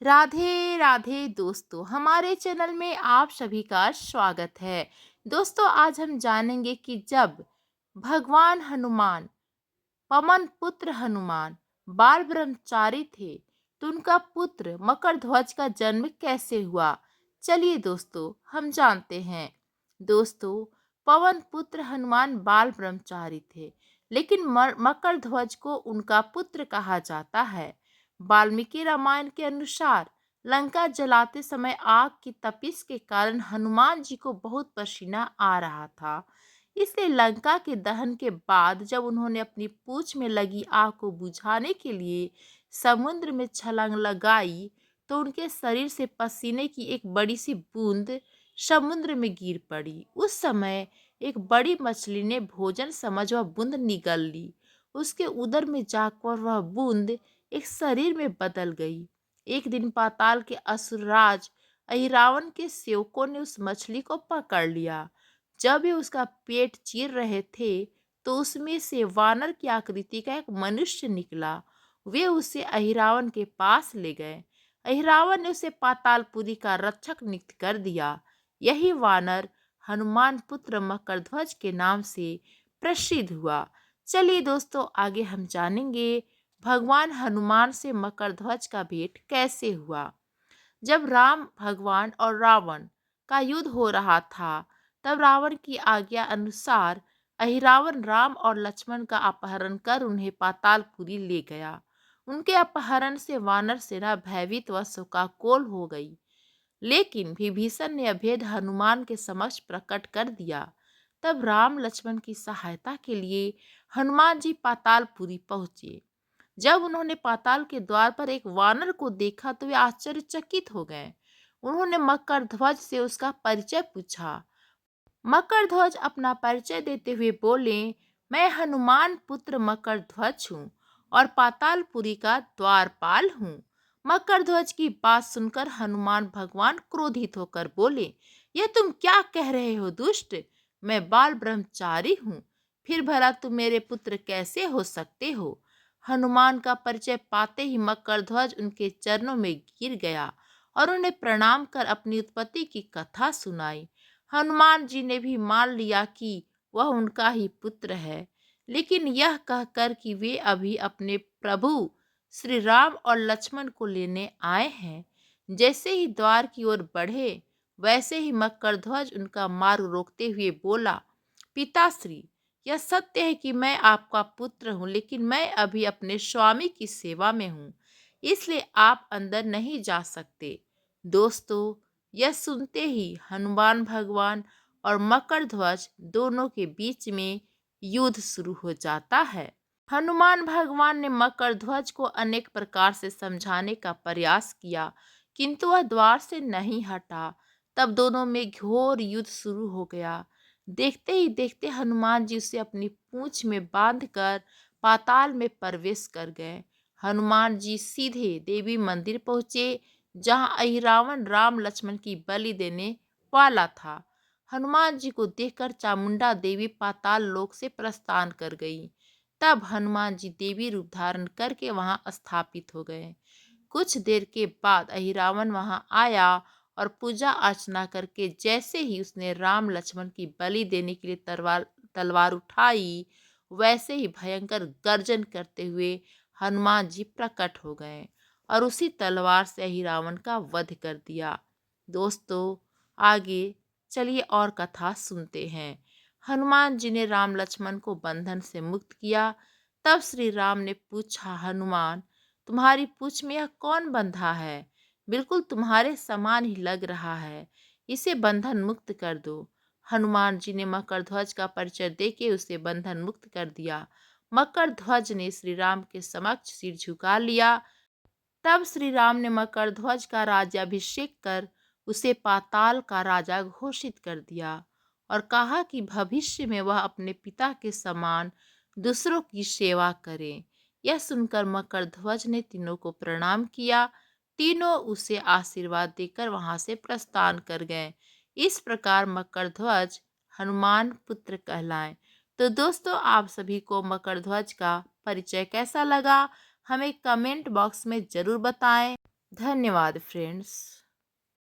राधे राधे दोस्तों, हमारे चैनल में आप सभी का स्वागत है। दोस्तों, आज हम जानेंगे कि जब भगवान हनुमान, पवन पुत्र हनुमान बाल ब्रह्मचारी थे तो उनका पुत्र मकरध्वज का जन्म कैसे हुआ। चलिए दोस्तों, हम जानते हैं। दोस्तों, पवन पुत्र हनुमान बाल ब्रह्मचारी थे, लेकिन मकरध्वज को उनका पुत्र कहा जाता है। वाल्मीकि रामायण के अनुसार लंका जलाते समय आग की तपिश के कारण हनुमान जी को बहुत पसीना आ रहा था। इसलिए लंका के दहन के बाद जब उन्होंने अपनी पूंछ में लगी आग को बुझाने के लिए समुद्र में छलांग लगाई तो उनके शरीर से पसीने की एक बड़ी सी बूंद समुद्र में गिर पड़ी। उस समय एक बड़ी मछली ने भोजन समझ वह बूंद निगल ली। उसके उदर में जाकर वह बूंद एक शरीर में बदल गई। एक दिन पाताल के असुरराज अहिरावण के सेवकों ने उस मछली को पकड़ लिया। जब वे उसका पेट चीर रहे थे तो उसमें से वानर की आकृति का एक मनुष्य निकला। वे उसे अहिरावण के पास ले गए। अहिरावण ने उसे पातालपुरी का रक्षक नियुक्त कर दिया। यही वानर हनुमान पुत्र मकरध्वज के नाम से प्रसिद्ध हुआ। चलिए दोस्तों, आगे हम जानेंगे भगवान हनुमान से मकरध्वज का भेंट कैसे हुआ। जब राम भगवान और रावण का युद्ध हो रहा था तब रावण की आज्ञा अनुसार अहिरावण राम और लक्ष्मण का अपहरण कर उन्हें पातालपुरी ले गया। उनके अपहरण से वानर सेना भयभीत व शोकाकुल हो गई। लेकिन विभीषण ने अभेद हनुमान के समक्ष प्रकट कर दिया। तब राम लक्ष्मण की सहायता के लिए हनुमान जी पातालपुरी पहुंचे। जब उन्होंने पाताल के द्वार पर एक वानर को देखा तो वे आश्चर्यचकित हो गए। उन्होंने मकरध्वज से उसका परिचय पूछा। मकरध्वज अपना परिचय देते हुए बोले, मैं हनुमान पुत्र मकरध्वज हूँ और पातालपुरी का द्वारपाल हूँ। मकरध्वज की बात सुनकर हनुमान भगवान क्रोधित होकर बोले, यह तुम क्या कह रहे हो दुष्ट। मैं बाल ब्रह्मचारी हूँ, फिर भला तुम मेरे पुत्र कैसे हो सकते हो। हनुमान का परिचय पाते ही मकरध्वज उनके चरणों में गिर गया और उन्हें प्रणाम कर अपनी उत्पत्ति की कथा सुनाई। हनुमान जी ने भी मान लिया कि वह उनका ही पुत्र है, लेकिन यह कहकर कि वे अभी अपने प्रभु श्री राम और लक्ष्मण को लेने आए हैं। जैसे ही द्वार की ओर बढ़े वैसे ही मकरध्वज उनका मार्ग रोकते हुए बोला, पिताश्री, यह सत्य है कि मैं आपका पुत्र हूँ, लेकिन मैं अभी अपने स्वामी की सेवा में हूँ, इसलिए आप अंदर नहीं जा सकते। दोस्तों, यह सुनते ही हनुमान भगवान और मकरध्वज दोनों के बीच में युद्ध शुरू हो जाता है। हनुमान भगवान ने मकरध्वज को अनेक प्रकार से समझाने का प्रयास किया, किंतु वह द्वार से नहीं हटा। तब दोनों में घोर युद्ध शुरू हो गया। देखते ही देखते हनुमान जी उसे अपनी पूंछ में बांधकर पाताल में प्रवेश कर गए। हनुमान जी सीधे देवी मंदिर पहुंचे, जहां अहिरावण राम लक्ष्मण की बलि देने वाला था। हनुमान जी को देखकर चामुंडा देवी पाताल लोक से प्रस्थान कर गई। तब हनुमान जी देवी रूप धारण करके वहां स्थापित हो गए। कुछ देर के बाद अहिरावण वहां आया और पूजा अर्चना करके जैसे ही उसने राम लक्ष्मण की बलि देने के लिए तलवार उठाई, वैसे ही भयंकर गर्जन करते हुए हनुमान जी प्रकट हो गए और उसी तलवार से अहिरावण का वध कर दिया। दोस्तों, आगे चलिए और कथा सुनते हैं। हनुमान जी ने राम लक्ष्मण को बंधन से मुक्त किया। तब श्री राम ने पूछा, हनुमान, तुम्हारी पूंछ में यह कौन बंधा है। बिल्कुल तुम्हारे समान ही लग रहा है, इसे बंधन मुक्त कर दो। हनुमान जी ने मकरध्वज का परिचय देके उसे बंधन मुक्त कर दिया। मकरध्वज ने श्री राम के समक्ष सिर झुका लिया। तब श्री राम ने मकरध्वज का राज्याभिषेक कर उसे पाताल का राजा घोषित कर दिया और कहा कि भविष्य में वह अपने पिता के समान दूसरों की सेवा करे। यह सुनकर मकरध्वज ने तीनों को प्रणाम किया। तीनों उसे आशीर्वाद देकर वहां से प्रस्थान कर गए। इस प्रकार मकरध्वज हनुमान पुत्र कहलाए। तो दोस्तों, आप सभी को मकरध्वज का परिचय कैसा लगा, हमें कमेंट बॉक्स में ज़रूर बताएं। धन्यवाद फ्रेंड्स।